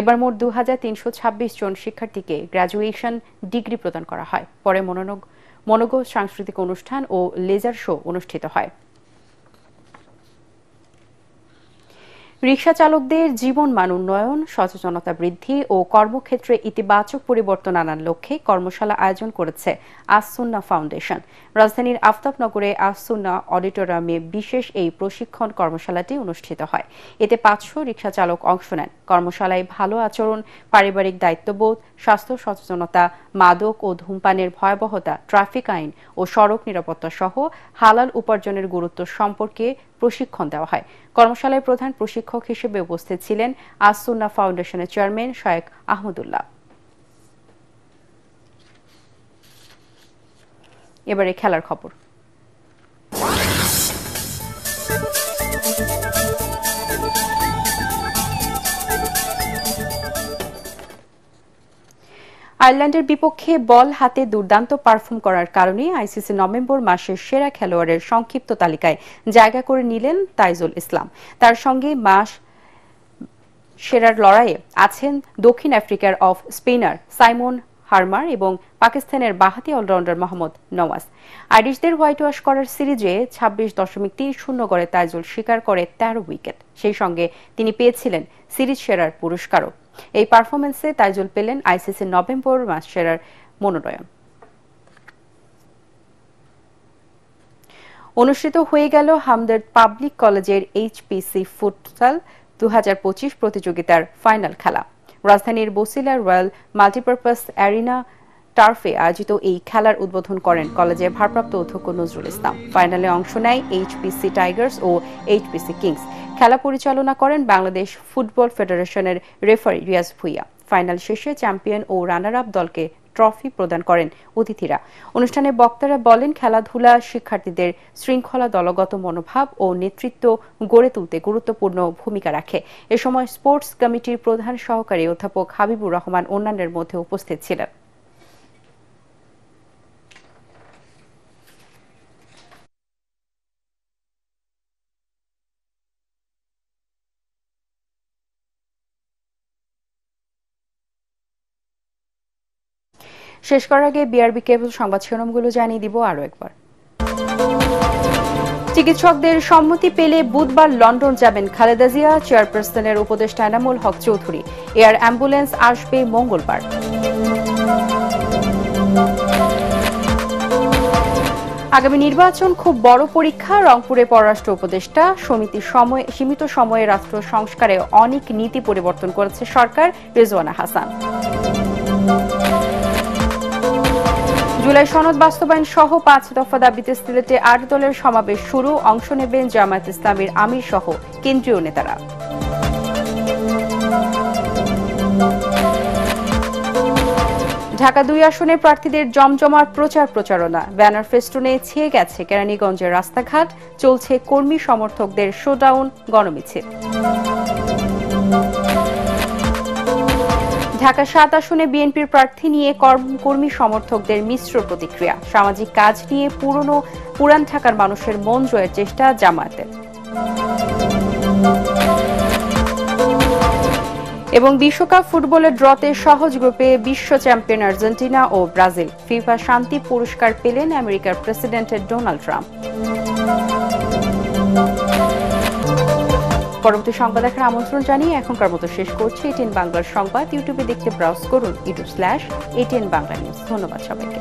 A: এবার মোট 2326 জন শিক্ষার্থীকে গ্র্যাজুয়েশন ডিগ্রি প্রদান করা হয়। পরে মনোজ্ঞ সাংস্কৃতিক অনুষ্ঠান ও লেজার শো অনুষ্ঠিত হয়। রিকশা চালকদের জীবন মান উন্নয়ন, সচেতনতা বৃদ্ধি ও কর্মক্ষেত্রে ইতিবাচক পরিবর্তন আনার লক্ষ্যে কর্মশালা আয়োজন করেছে আস-সুন্নাহ ফাউন্ডেশন। রাজধানীর আফতাবনগরে আস-সুন্নাহ অডিটোরিয়ামে বিশেষ এই প্রশিক্ষণ কর্মশালাটি অনুষ্ঠিত হয়। এতে 500 রিকশা চালক অংশ নেন। কর্মশালায় ভালো আচরণ, পারিবারিক দায়িত্ববোধ, স্বাস্থ্য সচেতনতা, মাদক ও ধূমপানের ভয়াবহতা, ট্রাফিক আইন ও সড়ক নিরাপত্তা সহ হালাল উপার্জনের গুরুত্ব সম্পর্কে প্রশিক্ষণ দেওয়া হয়। কর্মশালায় প্রধান প্রশিক্ষক হিসেবে উপস্থিত ছিলেন আস-সুন্নাহ ফাউন্ডেশনের চেয়ারম্যান শায়েখ আহমদুল্লাহ। এবারে খেলার খবর। আয়ারল্যান্ডের বিপক্ষে বল হাতে দুর্দান্ত পারফর্ম করার কারণে আইসিসি নভেম্বর মাসের সেরা খেলোয়াড়ের সংক্ষিপ্ত তালিকায় জায়গা করে নিলেন তাইজুল ইসলাম। তার সঙ্গে মাস সেরার লড়াইয়ে আছেন দক্ষিণ আফ্রিকার অফ স্পিনার সাইমন হার্মার এবং পাকিস্তানের বাঁহাতি অলরাউন্ডার মোহাম্মদ নওয়াজ। আইরিশদের হোয়াইট ওয়াশ করার সিরিজে 26.30 গড়ে তাইজুল শিকার করে 13 উইকেট। সেই সঙ্গে তিনি পেয়েছিলেন সিরিজ সেরার পুরস্কারও। এই পারফরমেন্সে তাইজুল পেলেন আইসিসি নভেম্বর মাস সেরার মনোনয়ন। অনুষ্ঠিত হয়ে গেল হামদর্দ পাবলিক কলেজের HPC ফুটসাল 2025 প্রতিযোগিতার ফাইনাল খেলা। রাজধানীর বসিলার রয়্যাল মাল্টিপারপাস অ্যারিনা টার্ফে আয়োজিত এই খেলার উদ্বোধন করেন কলেজের ভারপ্রাপ্ত অধ্যক্ষ নজরুল ইসলাম। ফাইনালে অংশ নেয় HPC টাইগার্স ও HPC কিংস। খেলা পরিচালনা করেন বাংলাদেশ ফুটবল ফেডারেশনের রেফারি রিয়াজ ভুইয়া। ফাইনাল শেষে চ্যাম্পিয়ন ও রানার আপ দলকে ট্রফি প্রদান করেন অতিথিরা। অনুষ্ঠানে বক্তারা বলেন, খেলাধুলা শিক্ষার্থীদের শৃঙ্খলা, দলগত মনোভাব ও নেতৃত্ব গড়ে তুলতে গুরুত্বপূর্ণ ভূমিকা রাখে। এ সময় স্পোর্টস কমিটির প্রধান সহকারী অধ্যাপক হাবিবুর রহমান অন্যান্যের মধ্যে উপস্থিত ছিলেন। শেষ করার আগে বিআরবি কেবল সংবাদ শিরোনামগুলো জানিয়ে দিব আরো একবার। চিকিৎসকদের সম্মতি পেলে বুধবার লন্ডন যাবেন খালেদা জিয়া। চেয়ারপারসনের উপদেষ্টা এনামুল হক চৌধুরী। এয়ার অ্যাম্বুলেন্স আসবে মঙ্গলবার। আগামী নির্বাচন খুব বড় পরীক্ষা। রংপুরে পররাষ্ট্র উপদেষ্টা। সীমিত সময়ে রাষ্ট্র সংস্কারে অনেক নীতি পরিবর্তন করেছে সরকার। রেজওয়ানা হাসান। জুলাই সনদ বাস্তবায়ন সহ 5 দফা দাবিতে সিলেটে 8 দলের সমাবেশ শুরু। অংশ নেবেন জামায়াত ইসলামীর আমির সহ কেন্দ্রীয় নেতারা। ঢাকা 2 আসনে প্রার্থীদের জমজমাট প্রচারণা। ব্যানার ফেস্টুনে ছেয়ে গেছে কেরানীগঞ্জের রাস্তাঘাট। চলছে কর্মী সমর্থকদের শোডাউন গণমিছিল। ঢাকা 7 আসনে বিএনপির প্রার্থী নিয়ে কর্মী সমর্থকদের মিশ্র প্রতিক্রিয়া। সামাজিক কাজ নিয়ে পুরান ঢাকার মানুষের মন জয়ের চেষ্টা জামায়াতের। এবং বিশ্বকাপ ফুটবলের ড্রতে সহজ গ্রুপে বিশ্ব চ্যাম্পিয়ন আর্জেন্টিনা ও ব্রাজিল। ফিফা শান্তি পুরস্কার পেলেন আমেরিকার প্রেসিডেন্ট ডোনাল্ড ট্রাম্প। পরবর্তী সংবাদ দেখার আমন্ত্রণ জানিয়ে এখনকার মতো শেষ করছি এটিএন বাংলার সংবাদ। ইউটিউবে দেখতে ব্রাউজ করুন youtube/ATN বাংলা নিউজ। ধন্যবাদ সবাইকে।